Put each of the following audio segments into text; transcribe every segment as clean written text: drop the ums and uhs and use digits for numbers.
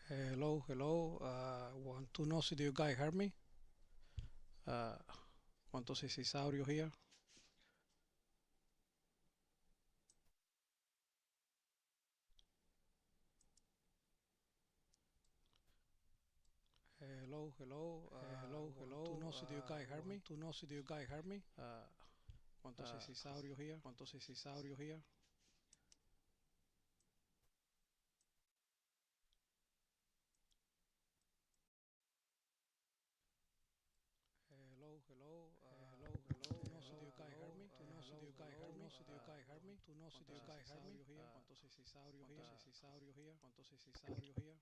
Hello, hello. Want to know if you guys heard me? Uh, Want to see this audio here? Hello, hello. Hello, hello. Want to know if you guys heard me? To know if you guys heard me? Want to see this audio here? Want to see this audio here? Hello, hello. Hello, hello. To know if you guys heard me? To know if you guys heard me? To know if you guys heard me? To know if you guys heard me? Want to see this audio here? Want to see this audio here? Want to see this audio here?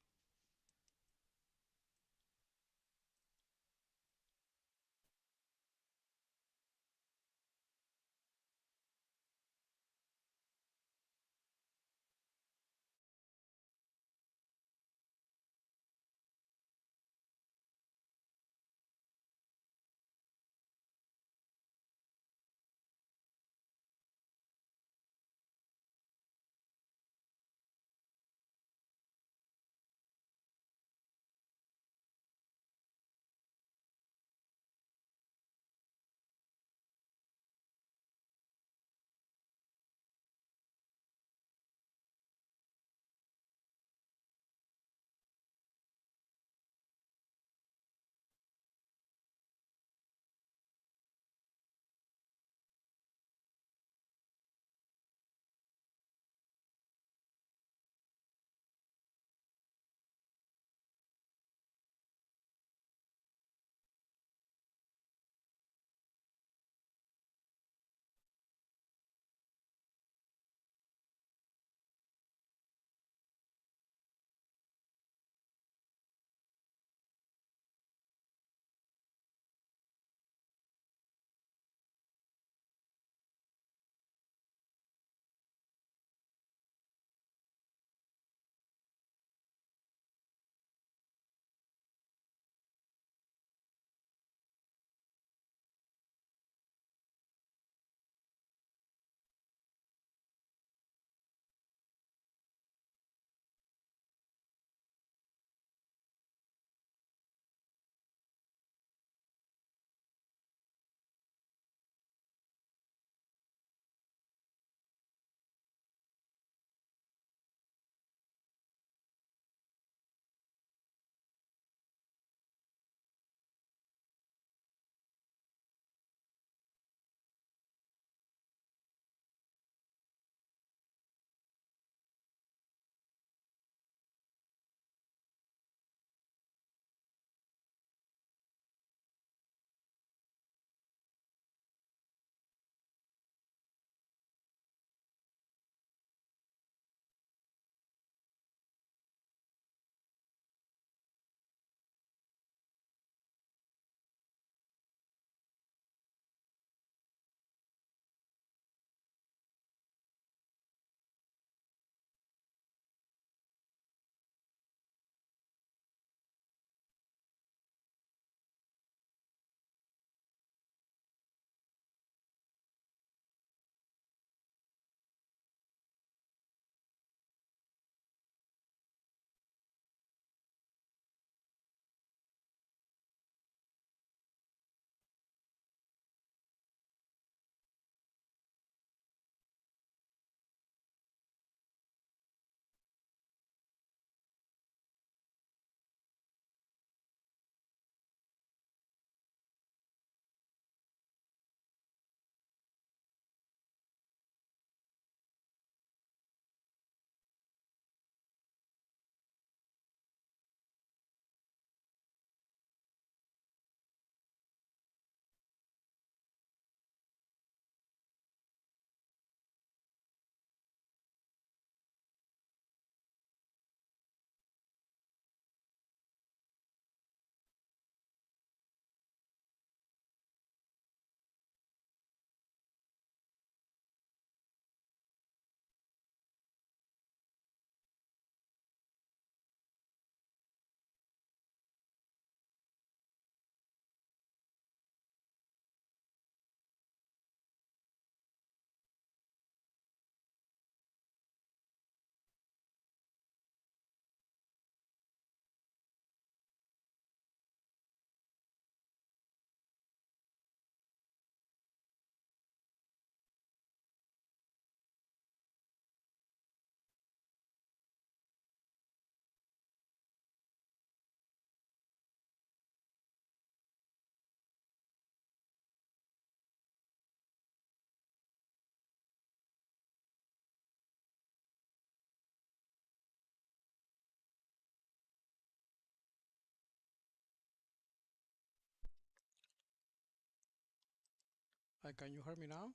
Can you hear me now?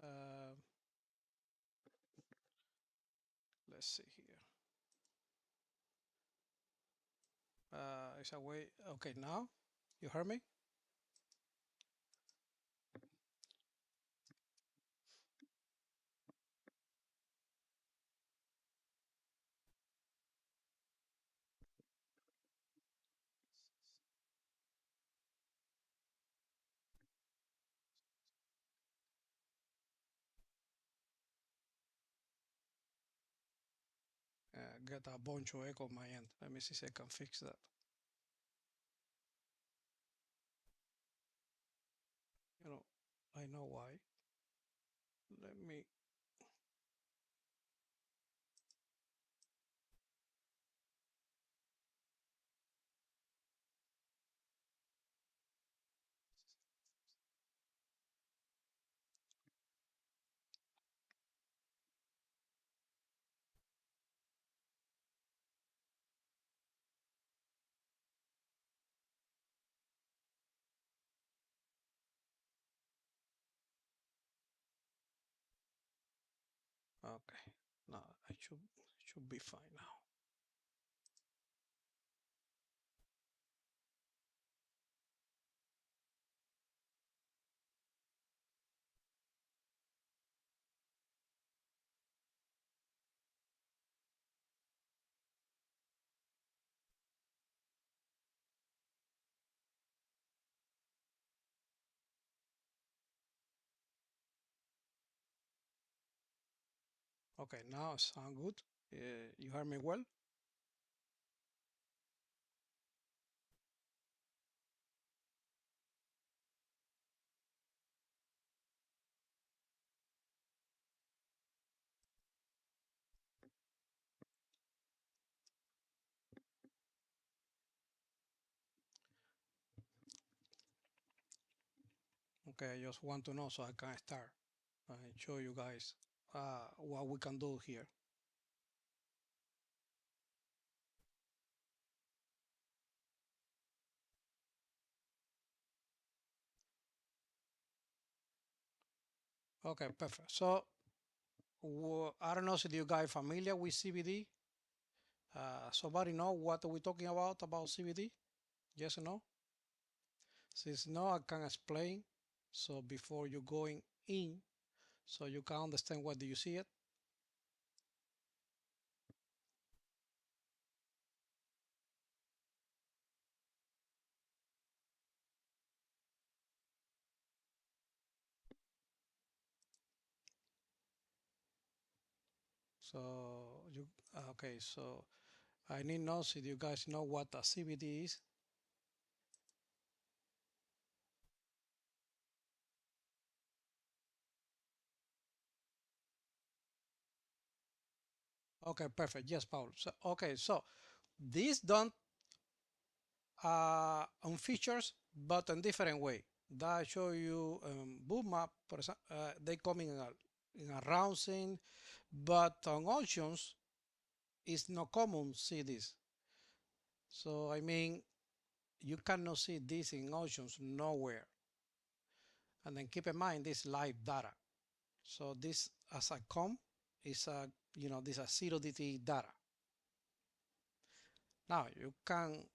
Uh, let's see here. It's a way. Okay, now you hear me? Get a bunch of echo on my end. Let me see if I can fix that. You know, I know why. Let me. Okay, no, I should be fine now. Okay, now it sound good. You hear me well? Okay, I just want to know so I can start and show you guys what we can do here. Okay, perfect. So I don't know if you guys familiar with CVD. Somebody know what we're talking about CVD? Yes or no? Since no, I can explain. So before you going in, so you can understand what do you see it. So you okay? So I need to know if you guys know what a CVD is. Okay, perfect. Yes, Paul. So okay, so these don't on features, but in different way. That show you boot map. For example, they come in a round scene, but on auctions it's not common see this. So I mean, you cannot see this in auctions nowhere. And then keep in mind this live data. So this as I come is a this a 0DT data. Now you can,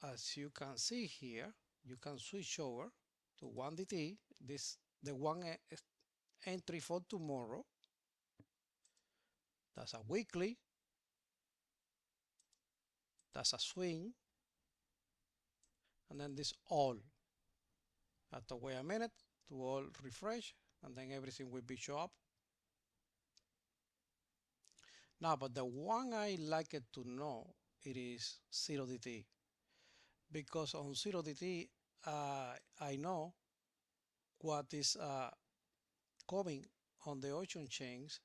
as you can see here, you can switch over to 1DT. This the one entry for tomorrow. That's a weekly. That's a swing. And then this all. Have to wait a minute to all refresh, and then everything will be show up. Now, but the one I like it to know it is 0DT because on 0DT I know what is coming on the auction chains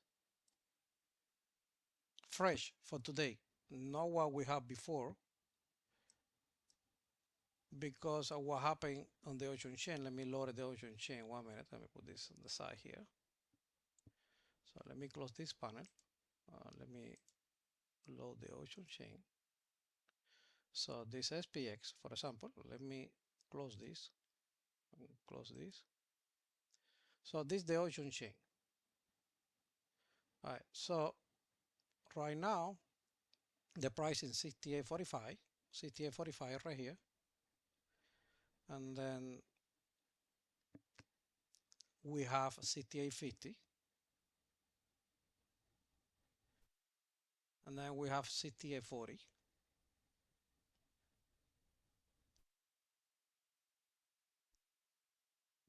fresh for today, not what we have before because of what happened on the auction chain. Let me load the auction chain 1 minute. Let me put this on the side here. So let me close this panel. Let me load the auction chain. So this SPX, for example, let me close this. Close this. So this is the ocean chain. All right, so right now the price is 68.45, 68.45 right here, and then we have 68.50, and then we have 68.40.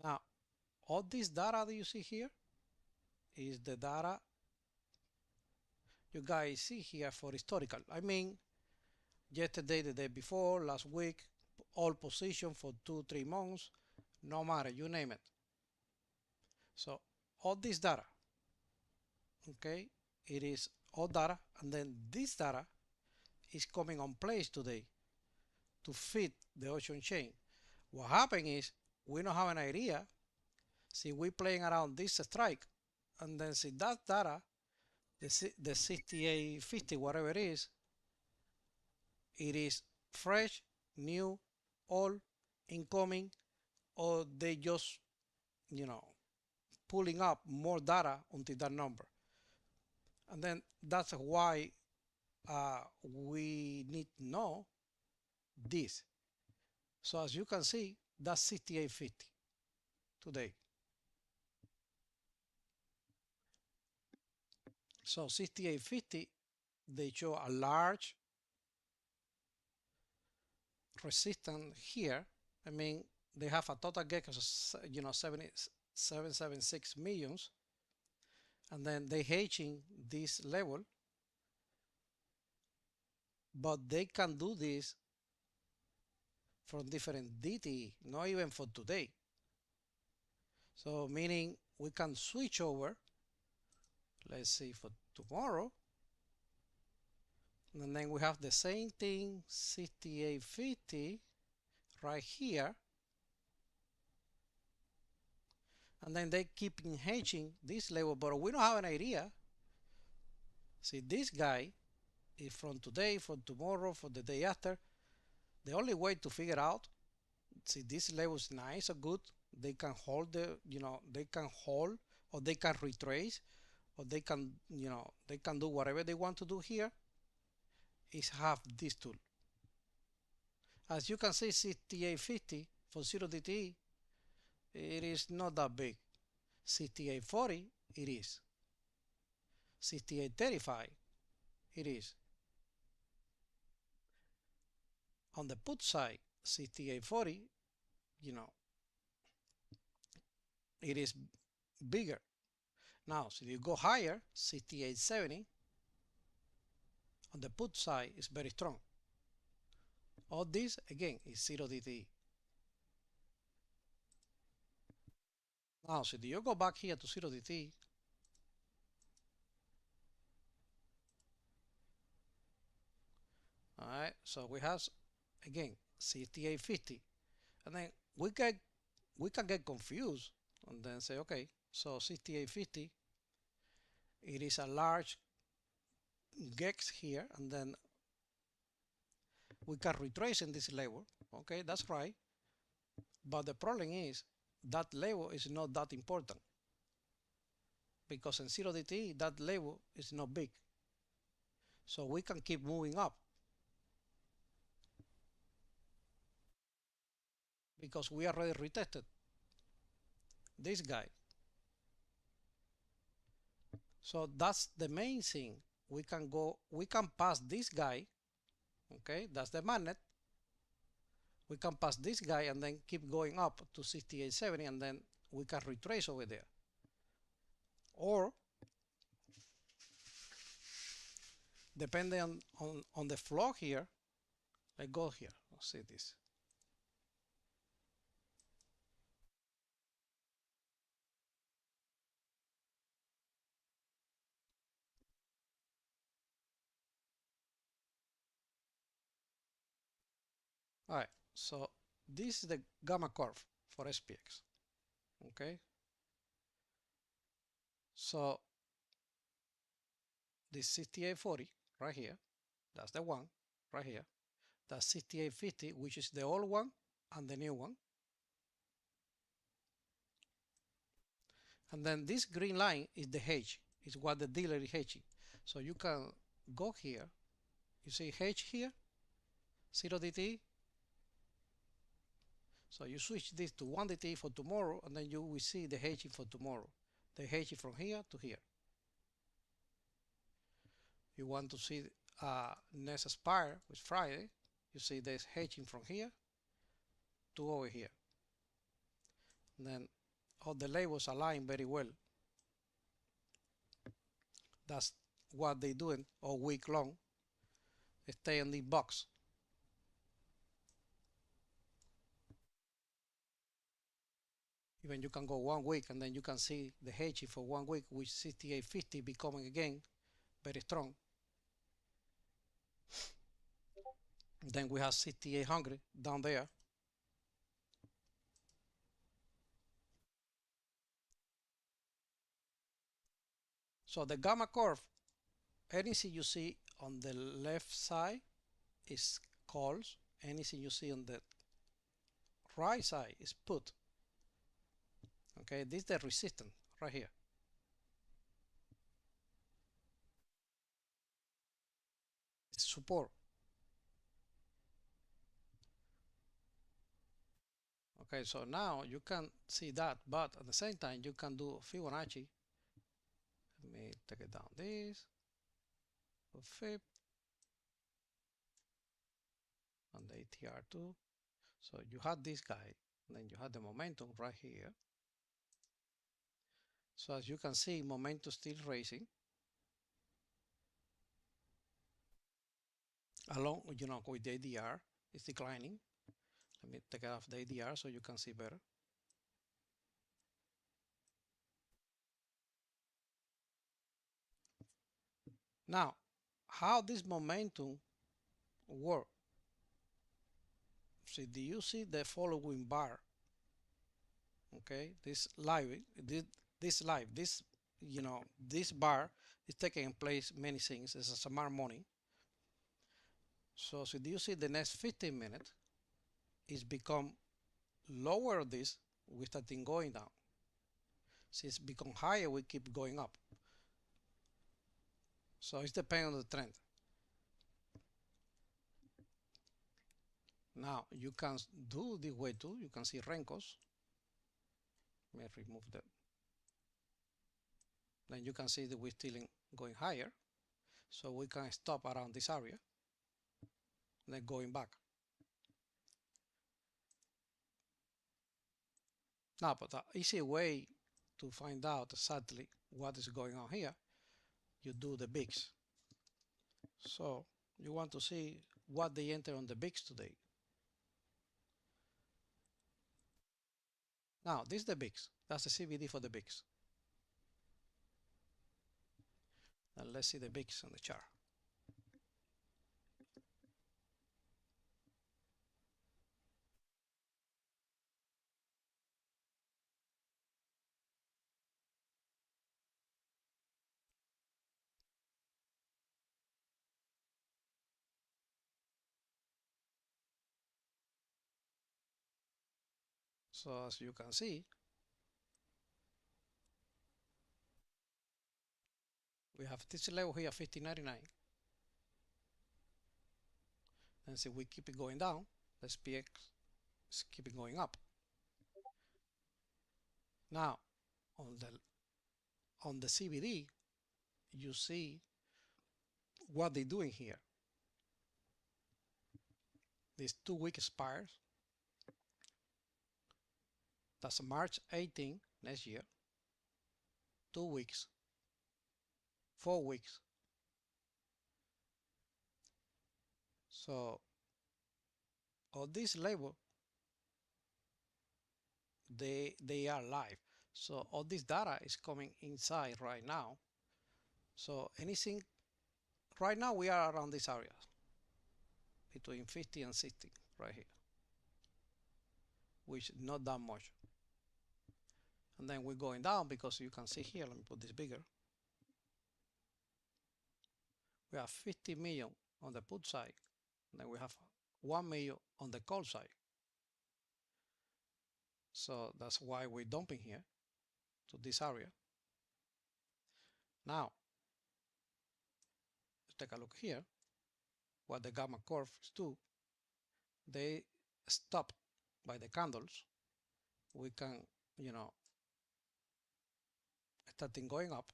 Now, all this data that you see here is the data you guys see here for historical. I mean, yesterday, the day before, last week, all position for 2-3 months, no matter, you name it. So all this data, okay, it is all data, and then this data is coming on place today to fit the ocean chain. What happened is we don't have an idea. See, we playing around this strike, and then see that data, the 68.50, whatever it is fresh, new, all incoming, or they just, you know, pulling up more data onto that number. And then that's why we need to know this. So as you can see, that's 68.50 today. So 68.50, they show a large resistance here. I mean, they have a total gap of 776 millions, and then they hedging this level, but they can do this from different DTE, not even for today. So meaning we can switch over, let's see, for tomorrow, and then we have the same thing, 68.50 right here, and then they keep hedging this level, but we don't have an idea. See, this guy is from today, from tomorrow, for the day after. The only way to figure out, see, this level is nice or good, they can hold they can hold, or they can retrace, or they can, they can do whatever they want to do here, is have this tool. As you can see, 68.50 for 0 DTE, it is not that big. 68.40, it is. 68.35, it is. On the put side, 68.40, it is bigger. Now, so you go higher, 68.70, on the put side is very strong. All this, again, is 0 DTE. Now, so you go back here to 0 DTE, all right, so we have, again, 68.50, and then we can get confused and then say, okay, so 68.50, it is a large gex here, and then we can retrace in this level. Okay, that's right. But the problem is that level is not that important, because in 0 DT that level is not big. So we can keep moving up because we already retested this guy. So that's the main thing. We can pass this guy. Okay, that's the magnet. We can pass this guy and then keep going up to 68.70, and then we can retrace over there. Or depending on the flow here, let's go here. Let's see this. All right, so this is the gamma curve for SPX. Okay, so this 68.40 right here, that's the one right here. That's 68.50, which is the old one and the new one. And then this green line is the hedge, is what the dealer is hedging. So you can go here, you see hedge here, 0 DT. So you switch this to 1 DT for tomorrow, and then you will see the hedging for tomorrow. The hedging from here to here. You want to see next expire with Friday, you see this hedging from here to over here. And then all the labels align very well. That's what they're doing all week long. Stay in the box. Even you can go 1 week and then you can see the hedging for 1 week with 68.50 becoming again very strong. Then we have 6800 down there. So the gamma curve, anything you see on the left side is calls. Anything you see on the right side is put. Okay, this is the resistance right here. It's support. Okay, so now you can see that, but at the same time you can do Fibonacci. Let me take it down this. Fib and the ATR2. So you had this guy, and then you had the momentum right here. So as you can see, momentum still raising along, you know, with the ADR, it's declining. Let me take off the ADR so you can see better. Now, how this momentum work? See, do you see the following bar? Okay, this you know, this bar is taking place many things. It's a smart money. So do you see the next 15 minutes is become lower this, we starting going down. Since it's become higher, we keep going up. So it's depending on the trend. Now you can do this way too. You can see Rencos. Let me remove that. Then you can see that we're still going higher. So we can stop around this area. Then going back. Now, but the easy way to find out exactly what is going on here, you do the VIX. So you want to see what they enter on the VIX today. Now, this is the VIX. That's the CVD for the VIX. And let's see the VIX on the chart. So as you can see, we have this level here, 50.99. And see, we keep it going down. The SPX is keeping going up. Now, on the CVD, you see what they're doing here. These 2 week expires. That's March 18 next year. 2 weeks. 4 weeks. So on this label, they are live. So all this data is coming inside right now. So anything right now we are around this area between 50 and 60 right here, which is not that much. And then we're going down because you can see here, let me put this bigger. We have 50 million on the put side, and then we have 1 million on the call side. So that's why we're dumping here. to this area. Now, let's take a look here. What the gamma curves do, they stop by the candles. We can, starting going up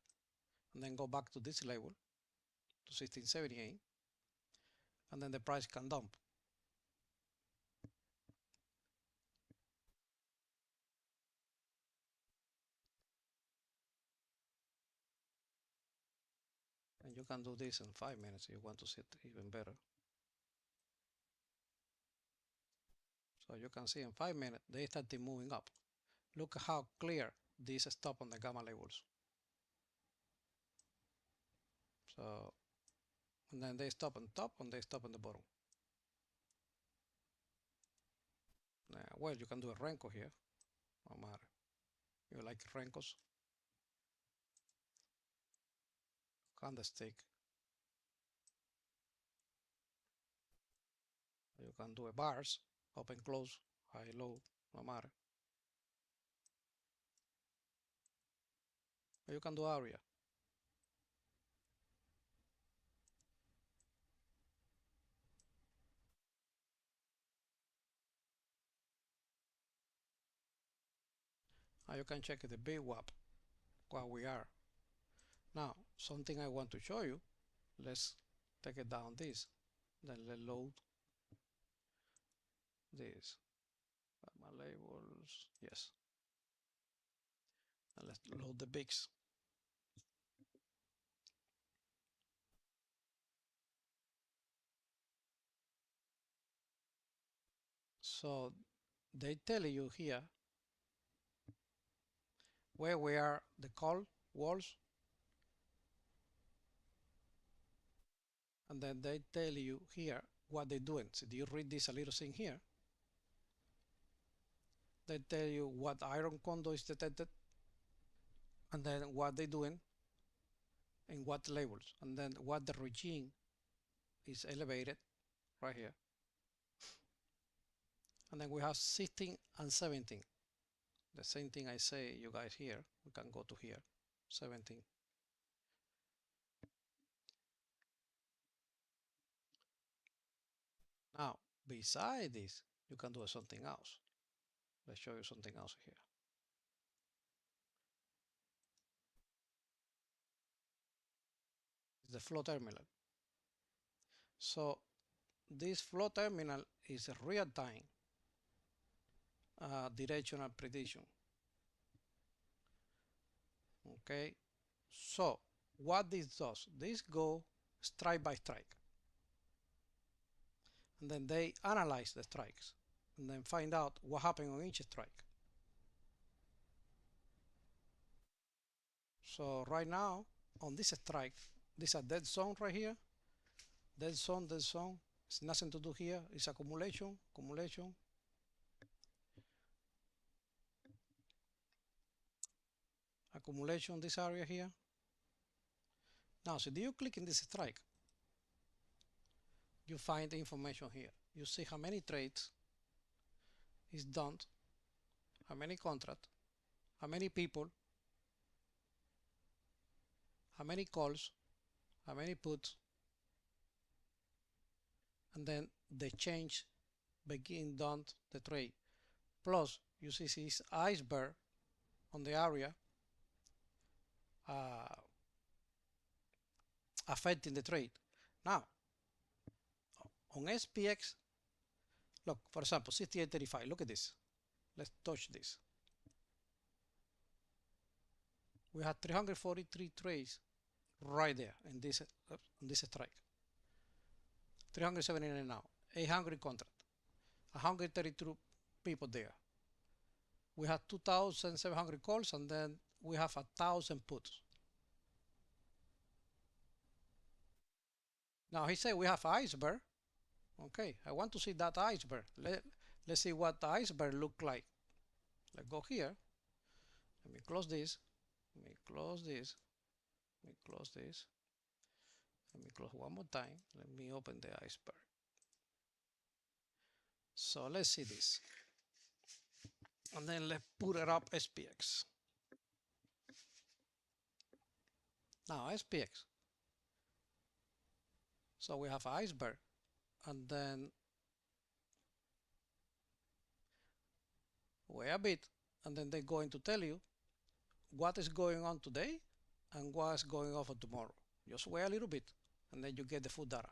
and then go back to this level to 1678, and then the price can dump. And you can do this in 5 minutes if you want to see it even better. So you can see in 5 minutes they started moving up. Look how clear this stop on the gamma levels. So, and then they stop on top and they stop on the bottom. Well, you can do a Renko here. No matter. You like Renkos? Candlestick. You can do a bars, open, close, high, low, no matter. Or you can do area. Now you can check the VWAP, what we are. Now, something I want to show you. Let's take it down this. Then let's load this. My labels, yes. And let's load the bigs. So they tell you here where we are, the call walls, and then they tell you here what they're doing. So do you read this a little thing here? They tell you what iron condo is detected, and then what they're doing, and what levels, and then what the regime is elevated right here. And then we have 16 and 17. The same thing I say you guys here. We can go to here, 17. Now, beside this, you can do something else. Let's show you something else here. It's the flow terminal. So this flow terminal is a real-time directional prediction. Okay, so what this does, this go strike by strike, and then they analyze the strikes and then find out what happened on each strike. So right now on this strike, this is a dead zone right here. Dead zone, dead zone. It's nothing to do here. It's accumulation, accumulation. Accumulation, this area here. Now, so do you click in this strike? You find the information here. You see how many trades is done, how many contracts, how many people, how many calls, how many puts, and then the change begin done the trade. Plus, you see this iceberg on the area affecting the trade. Now, on SPX, look, for example, 68.35, look at this. Let's touch this. We had 343 trades right there in this strike. 379 now, 800 contract, 132 people there. We have 2,700 calls, and then we have 1,000 puts. Now he said we have iceberg. Okay, I want to see that iceberg. Let's see what the iceberg look like. Let's go here. Let me close this. Let me close this. Let me close this. Let me close one more time. Let me open the iceberg. So let's see this. And then let's put it up SPX. Now SPX. So we have iceberg, and then wait a bit, and then they're going to tell you what is going on today and what's going on for tomorrow. Just wait a little bit, and then you get the full data.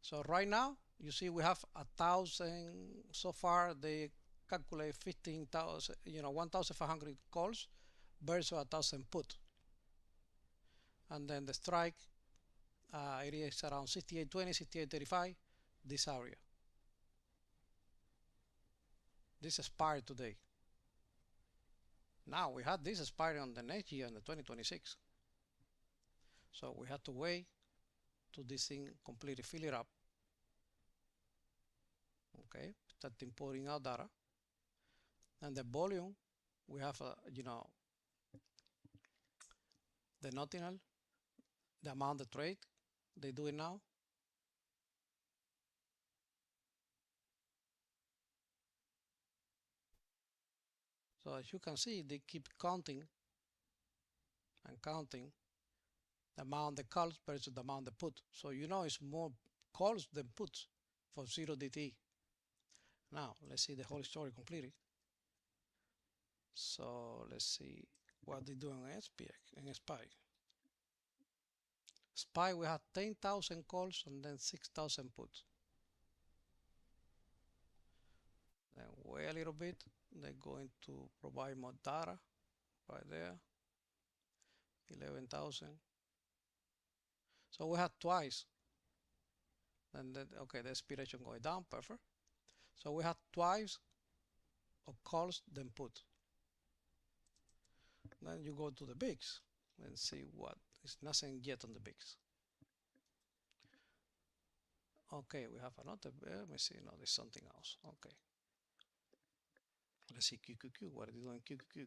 So right now, you see we have 1,000 so far. They calculate 15,000, 1,500 calls versus 1,000 put, and then the strike it is around 68.20, 68.35. This area. This expired today. Now we had this expiring on the next year in the 2026. So we had to wait to this thing completely fill it up. Okay, start importing our data. And the volume, we have, the notional, the amount of trade they do it now. So as you can see, they keep counting and counting the amount the calls versus the amount the put. So you know it's more calls than puts for 0DTE. Now let's see the whole story completely. So let's see what they do in SPX and SPY. SPY we have 10,000 calls and then 6,000 puts. Then wait a little bit. They're going to provide more data right there. 11,000. So we had twice. And then, okay, the expiration going down, perfect. So we had twice of calls than put. Then you go to the bigs and see what is nothing yet on the bigs. Okay, we have another. Let me see. No, there's something else. Okay. Let's see QQQ. What are they doing? QQQ.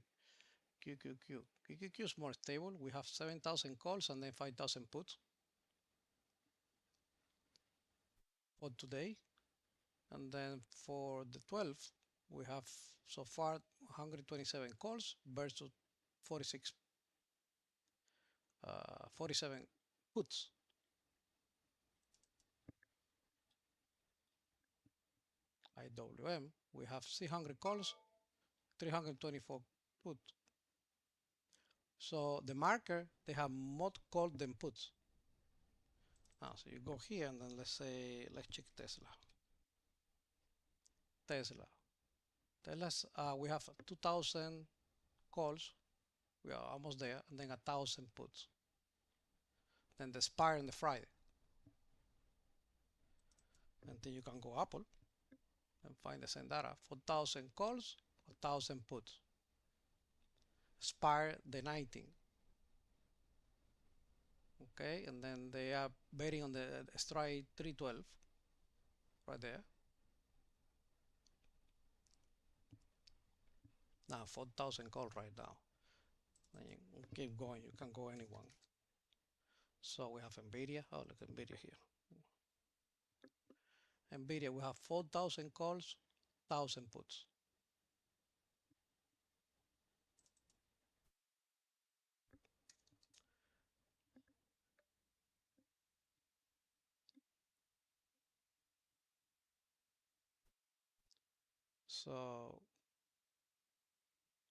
QQQ. QQQ is more stable. We have 7,000 calls and then 5,000 puts for today. And then for the 12th, we have so far 127 calls versus 47 puts. IWM, we have 600 calls, 324 put. So the marker, they have more calls than puts. Now, so you go here and then let's check Tesla. We have 2,000 calls. We are almost there, and then 1,000 puts. Then the SPY on the Friday. And then you can go Apple and find the same data. 4,000 calls, 1,000 puts. SPY the 19th. Okay, and then they are betting on the strike 312 right there. Now 4,000 calls right now. Then you keep going, you can go anyone. So we have NVIDIA. Oh, look at NVIDIA here. NVIDIA, we have 4,000 calls, 1,000 puts. So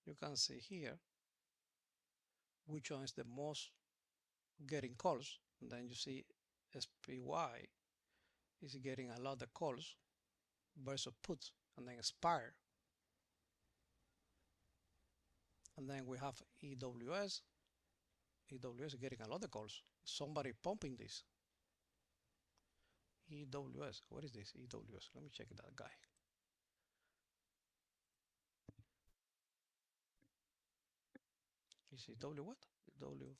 you can see here which one is the most getting calls. And then you see SPY is getting a lot of calls versus puts, and then Spire. And then we have EWS. EWS is getting a lot of calls. Somebody pumping this. EWS. What is this? EWS. Let me check that guy. Is EW what? EW.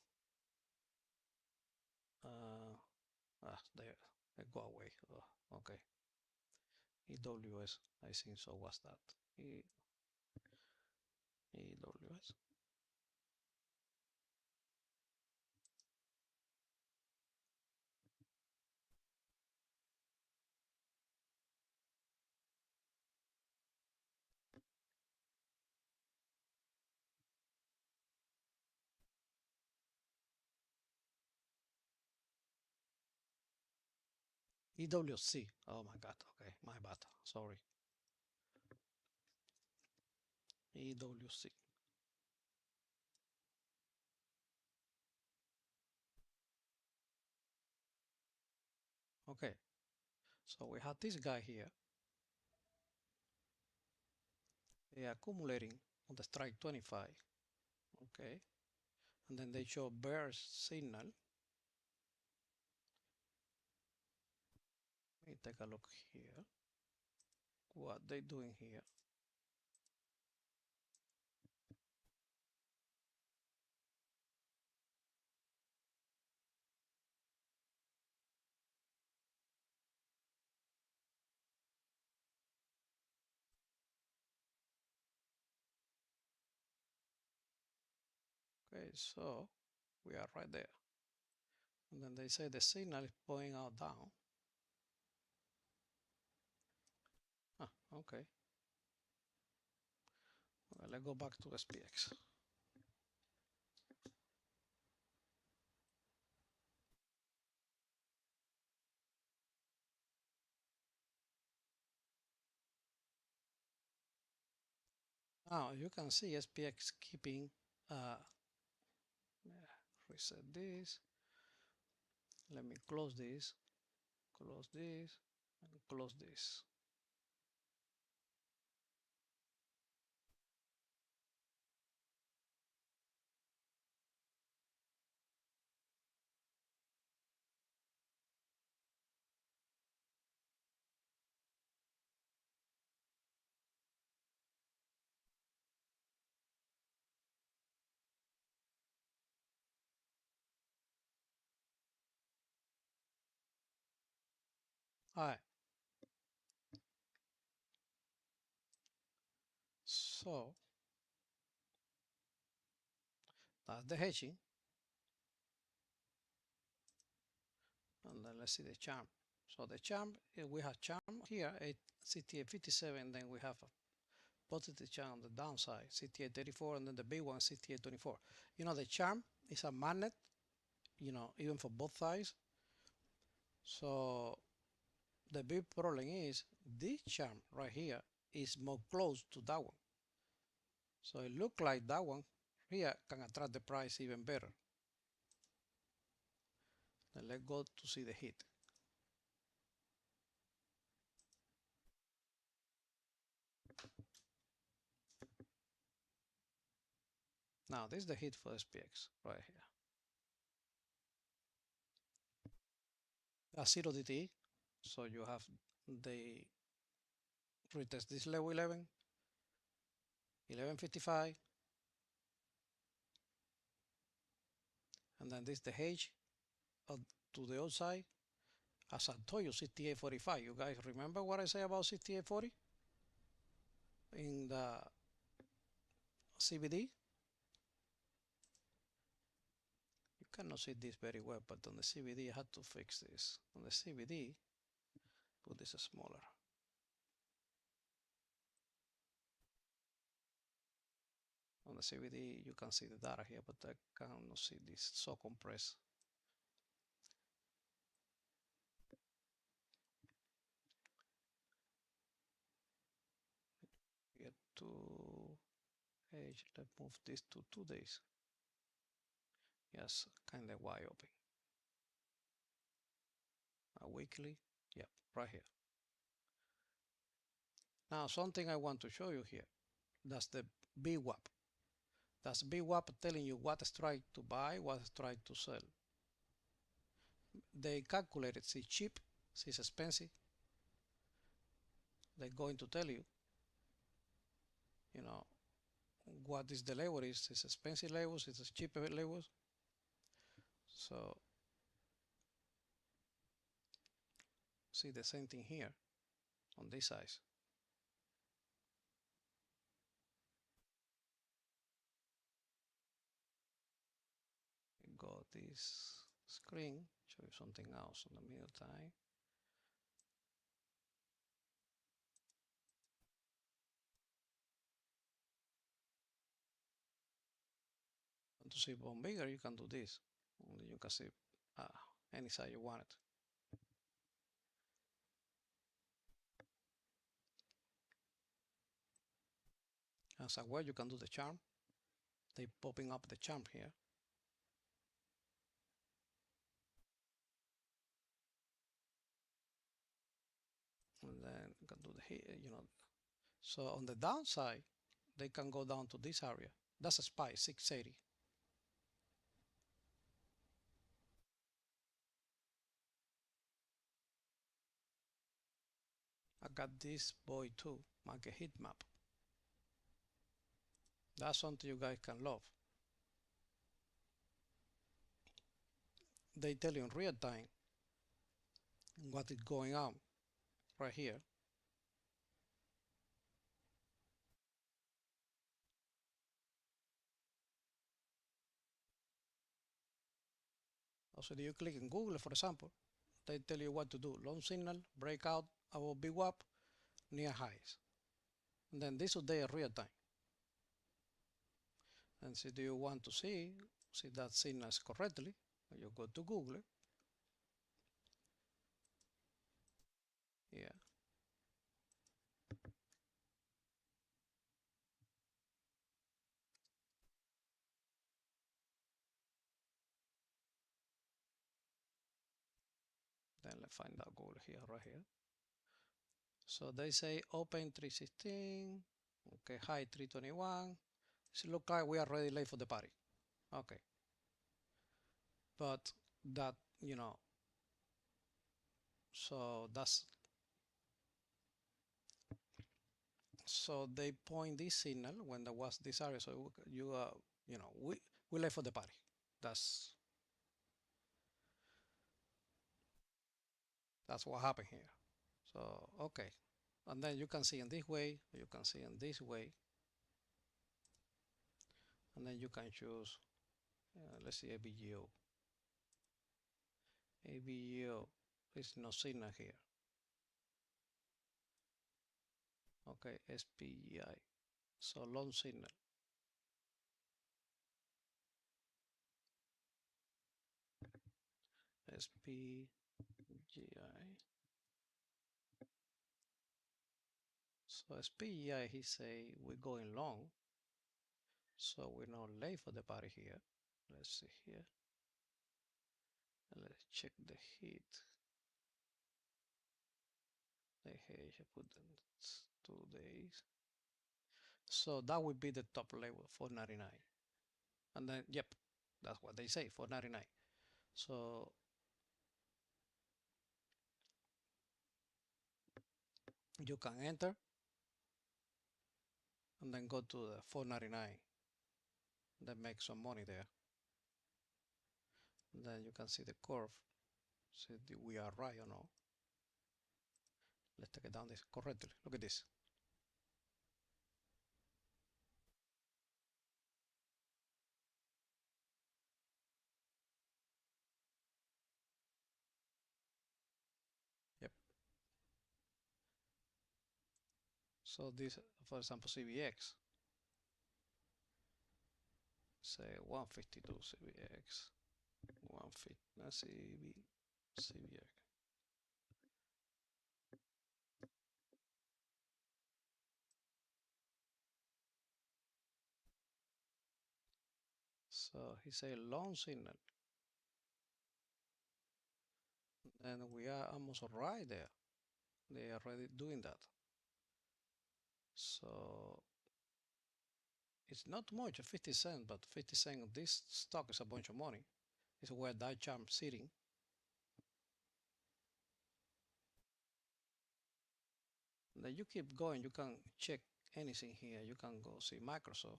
There. Go away. Oh, okay. EWS. I think so. What's that? EWS. EWC. Oh my God. Okay, my bad. Sorry. EWC. Okay, so we have this guy here. They are accumulating on the strike 25. Okay, and then they show bear signal. Let me take a look here. What they doing here? Okay, so we are right there. And then they say the signal is going out down. Ah, okay. Well, let's go back to SPX. Now you can see SPX keeping reset this. Let me close this, and close this. All right. So that's the hedging. And then let's see the charm. So the charm, we have charm here at CTA 57, then we have a positive charm on the downside, CTA 34, and then the big one, CTA 24. You know, the charm is a magnet, you know, even for both sides. So the big problem is this charm right here is more close to that one. So it looks like that one here can attract the price even better. Then let's go to see the hit. Now this is the hit for SPX right here. That's 0 DTE. So you have the retest this level 11, 1155, and then this the hedge to the outside. As I told you, 6845. You guys remember what I say about 6840 in the CVD? You cannot see this very well, but on the CVD, I had to fix this. On the CVD, put this smaller. On the CVD, you can see the data here, but I cannot see this so compressed. Get to edge. Let's move this to 2 days. Yes, kind of wide open. A weekly, yep, right here. Now, something I want to show you here. That's the VWAP. That's VWAP telling you what strike to buy, what strike to sell. They calculate it, it's cheap, it's expensive. They're going to tell you, you know, what is the level, it's expensive levels, it's cheaper levels. So, see the same thing here on this size. Go this screen, show you something else in the meantime. Want to see one bigger, you can do this. Only you can see any size you want it. As a way you can do the charm. They popping up the charm here. And then you can do the hit. So on the downside, they can go down to this area. That's a spy, 680. I got this boy too, market heat map. That's something you guys can love. They tell you in real time what is going on right here. Also, you click in Google, for example, they tell you what to do. Long signal, breakout, above big wap, near highs. And then this is their real time. And so do you want to see that signals correctly? You go to Google. Yeah. Then let's find out Google here, right here. So they say open 316, okay, high 321. It looks like we are ready late for the party. Okay. But that, so that's, so they point this signal when there was this area. So we late for the party. That's what happened here. So, okay. And then you can see in this way, you can see in this way. And then you can choose, let's see, ABGO. ABGO is no signal here. Okay, SPGI. So long signal. SPGI. So SPGI, he say we're going long. So we're not late for the party here. Let's see here. Let's check the heat. The hedge, I put them 2 days. So that would be the top level, 499. And then, yep, that's what they say, 499. So you can enter and then go to the 499. Then make some money there. And then you can see the curve. See if we are right or no. Let's take it down this correctly. Look at this. Yep. So this, for example, CVX. Say 152 CVX. 150. Let's see CVX. So he say long signal. And we are almost right there. They are already doing that. So it's not much, 50 cents, but 50 cents of this stock is a bunch of money. It's where that jump sitting. Then you keep going, you can check anything here. You can go see Microsoft.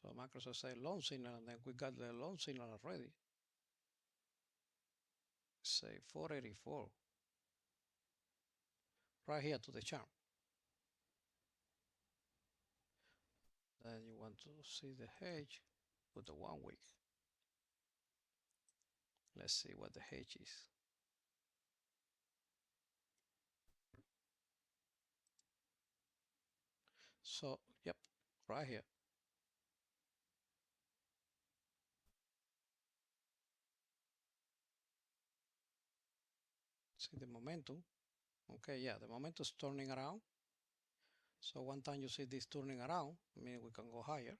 So Microsoft say long signal, and then we got the long signal already. Say 484. Right here to the chart. Then you want to see the hedge, put the 1 week. Let's see what the hedge is. So, yep, right here. See the momentum. Okay, yeah, the momentum is turning around. So one time you see this turning around, I mean we can go higher.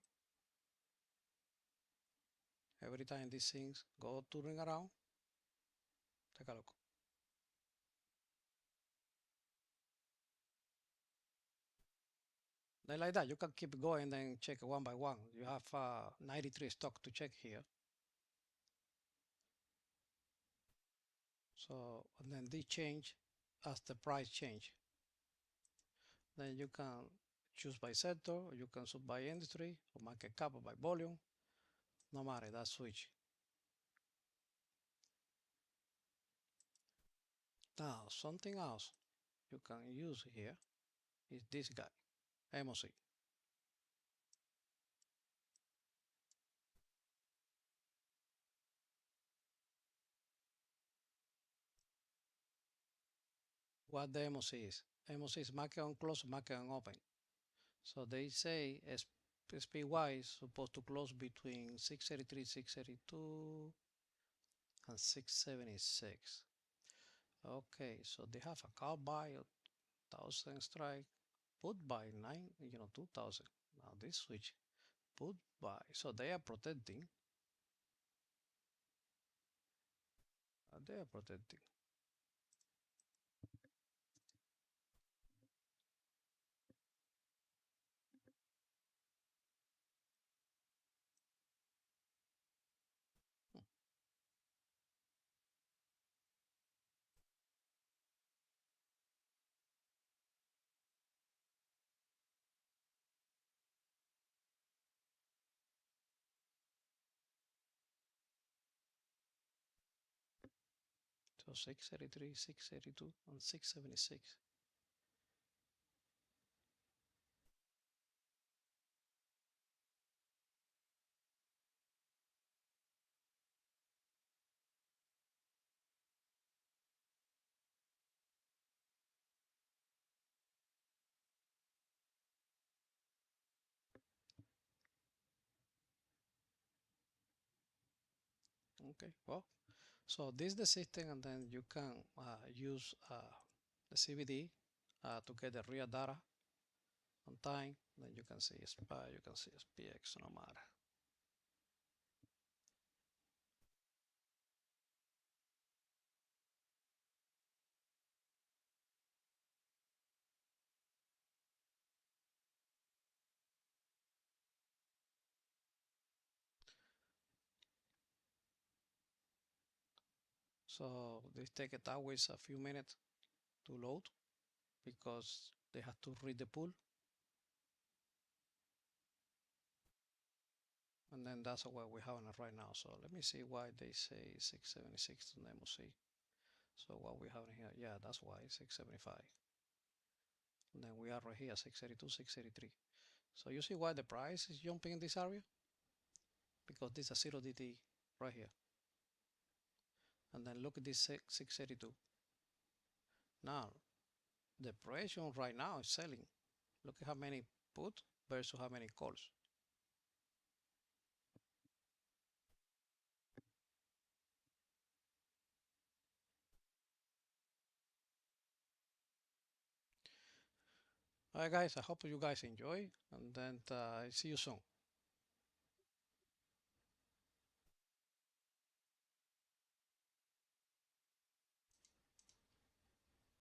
Every time these things go turning around, take a look. Then like that, you can keep going and check one by one. You have 93 stock to check here. So, and then they change as the price change. Then you can choose by sector, or you can choose by industry, or market cap, or by volume. No matter, that switch. Now, something else you can use here is this guy, MOC. What the MOC is? MOC is market on close, market on open. So they say SPY is supposed to close between 683, 682, and 676. Okay, so they have a call buy of 1000 strike, put buy 2000. Now this switch, put buy. So they are protecting. They are protecting. So 683, 682, and 676. Okay, well, so this is the system, and then you can use the CVD to get the real data on time. Then you can see SPY, you can see SPX, no matter. So this take it always a few minutes to load because they have to read the pool. And then that's what we have right now. So let me see why they say 676 to MOC. So what we have here, yeah, that's why 675. And then we are right here, 682, 683. So you see why the price is jumping in this area? Because this is a 0 DT right here. And then look at this 682. Now, the pressure right now is selling. Look at how many put versus how many calls. Alright guys, I hope you guys enjoy, and then see you soon.